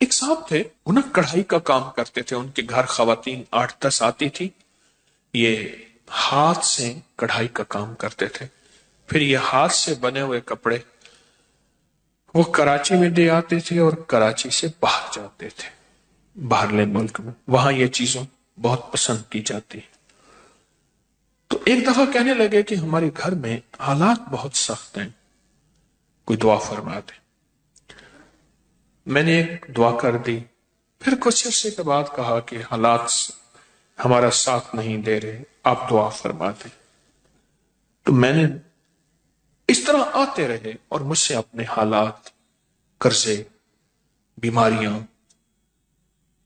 ایک صاحب تھے، وہ نا کڑھائی کا کام کرتے تھے، ان کے گھر خواتین 8-10 آتی تھی، یہ ہاتھ سے کڑھائی کا کام کرتے تھے، پھر یہ ہاتھ سے بنے ہوئے کپڑے وہ کراچی میں دے آتے تھے اور کراچی سے باہر جاتے تھے، باہرلے ملک میں، وہاں یہ چیزوں بہت پسند کی جاتی۔ تو ایک دفعہ کہنے لگے کہ ہمارے گھر میں حالات بہت سخت ہیں، کوئی دعا فرما دے۔ میں نے ایک دعا کر دی، پھر کچھ عرصے کے بعد کہا کہ حالات ہمارا ساتھ نہیں دے رہے، آپ دعا فرما دیں۔ تو میں نے اس طرح آتے رہے اور مجھ سے اپنے حالات، قرضے، بیماریاں،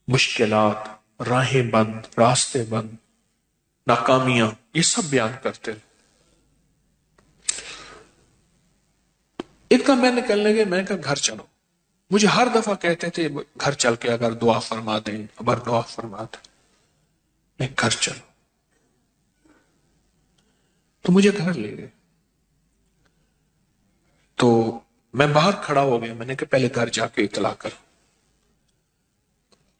مشکلات، راہیں بند، راستے بند، ناکامیاں، یہ سب بیان کرتے رہے۔ ایک دم میں نکلنے لگے، میں نے کہا گھر چلو۔ مجھے ہر دفعہ کہتے تھے گھر چل کے اگر دعا فرما دیں، اگر دعا فرما دیں، میں گھر چلو۔ تو مجھے گھر لے گئے، تو میں باہر کھڑا ہو گیا، میں نے کہا پہلے گھر جا کے اطلاع کرو۔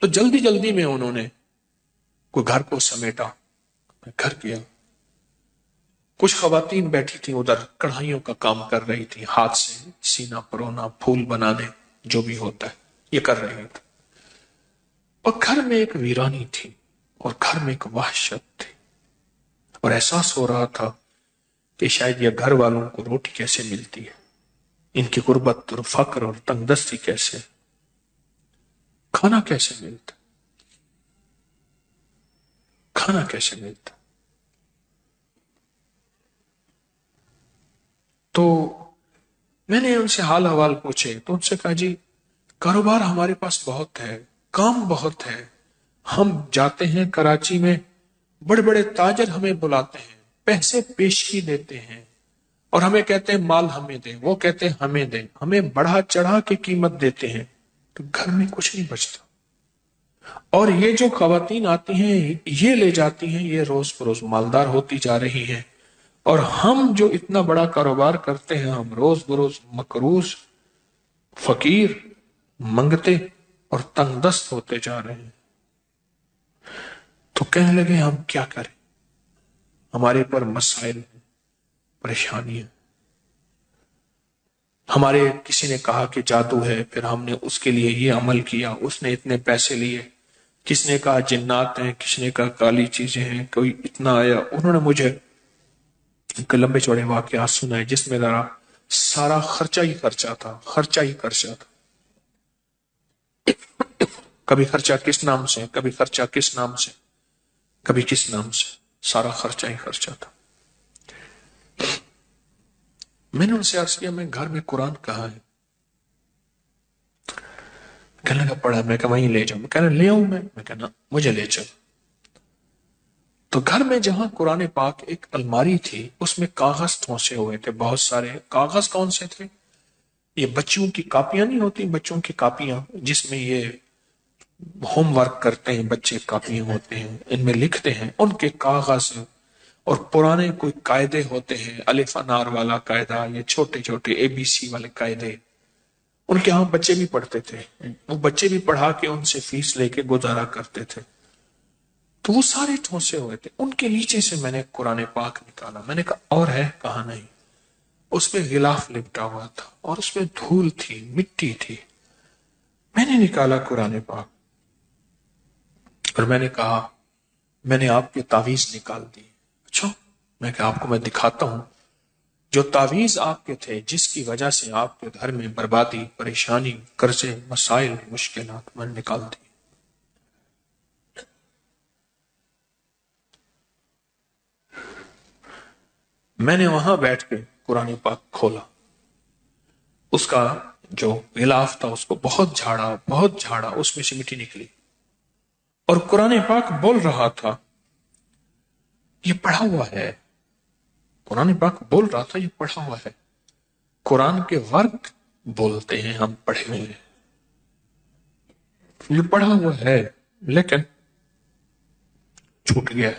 تو جلدی جلدی میں انہوں نے کوئی گھر کو سمیٹا، میں گھر گیا۔ کچھ خواتین بیٹھی تھیں ادھر، کڑھائیوں کا کام کر رہی تھی، ہاتھ سے سینا پرونا، پھول بنانے، جو بھی ہوتا ہے یہ کر رہی تھی۔ اور گھر میں ایک ویرانی تھی، اور گھر میں ایک وحشت تھی، اور احساس ہو رہا تھا کہ شاید یہ گھر والوں کو روٹی کیسے ملتی ہے، ان کی غربت اور فقر اور تنگ دستی کیسے، کھانا کیسے ملتا، کھانا کیسے ملتا۔ تو میں نے ان سے حال حوال پوچھے، تو ان سے کہا جی کاروبار ہمارے پاس بہت ہے، کام بہت ہے، ہم جاتے ہیں کراچی میں، بڑے بڑے تاجر ہمیں بلاتے ہیں، پیسے پیشگی دیتے ہیں، اور ہمیں کہتے ہیں مال ہمیں دیں، وہ کہتے ہیں ہمیں دیں، ہمیں بڑھا چڑھا کے قیمت دیتے ہیں، تو گھر میں کچھ نہیں بچتا۔ اور یہ جو خواتین آتی ہیں یہ لے جاتی ہیں، یہ روز بروز مالدار ہوتی جا رہی ہیں، اور ہم جو اتنا بڑا کاروبار کرتے ہیں، ہم روز بروز مقروض، فقیر، منگتے اور تنگ دست ہوتے جا رہے ہیں۔ تو کہنے لگے ہم کیا کریں، ہمارے پر مسائل ہیں، پریشانی ہے۔ ہمارے کسی نے کہا کہ جادو ہے، پھر ہم نے اس کے لیے یہ عمل کیا، اس نے اتنے پیسے لیے، کس نے کہا جنات ہیں، کس نے کہا کالی چیزیں ہیں، کوئی اتنا آیا۔ انہوں نے مجھے لمبے چوڑے واقعات سنائے جس میں ذرا سارا خرچہ ہی خرچہ تھا، خرچہ ہی خرچہ تھا، کبھی خرچہ کس نام سے، کبھی خرچہ کس نام سے، کبھی کس نام سے، سارا خرچہ ہی خرچہ تھا۔ میں نے ان سے عرض کیا میں گھر میں قرآن کہاں ہے؟ کہنے لگا پڑھا، میں کہا وہیں لے جاؤں، میں کہنا لے آؤں، میں کہنا مجھے لے چل۔ تو گھر میں جہاں قرآن پاک ایک الماری تھی، اس میں کاغذ ٹھونسے ہوئے تھے، بہت سارے کاغذ۔ کون سے تھے؟ یہ بچوں کی کاپیاں نہیں ہوتی، بچوں کی کاپیاں جس میں یہ ہوم ورک کرتے ہیں بچے، کاپیاں ہوتے ہیں، ان میں لکھتے ہیں، ان کے کاغذ، اور پرانے کوئی قاعدے ہوتے ہیں، الف انار والا قاعدہ، یہ چھوٹے چھوٹے اے بی سی والے قاعدے، ان کے ہاں بچے بھی پڑھتے تھے، وہ بچے بھی پڑھا کے ان سے فیس لے کے گزارا کرتے تھے۔ تو وہ سارے ٹھونسے ہوئے تھے، ان کے نیچے سے میں نے قرآن پاک نکالا، میں نے کہا اور ہے؟ کہا نہیں۔ اس پہ غلاف لپٹا ہوا تھا، اور اس میں دھول تھی، مٹی تھی۔ میں نے نکالا قرآن پاک، اور میں نے کہا میں نے آپ کی تعویذ نکال دی۔ اچھا، میں کہ آپ کو میں دکھاتا ہوں جو تعویذ آپ کے تھے، جس کی وجہ سے آپ کے گھر میں بربادی، پریشانی، قرضے، مسائل، مشکلات، میں نے نکال دی۔ میں نے وہاں بیٹھ کے قرآن پاک کھولا، اس کا جو غلاف تھا اس کو بہت جھاڑا، بہت جھاڑا، اس میں سے مٹی نکلی، اور قرآن پاک بول رہا تھا، یہ پڑھا ہوا ہے، قرآن پاک بول رہا تھا یہ پڑھا ہوا ہے۔ قرآن کے ورق بولتے ہیں ہم پڑھے ہوئے ہیں، یہ پڑھا ہوا ہے، لیکن چھوٹ گیا،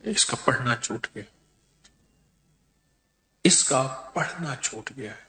اس کا پڑھنا چھوٹ گیا، اس کا پڑھنا چھوٹ گیا ہے۔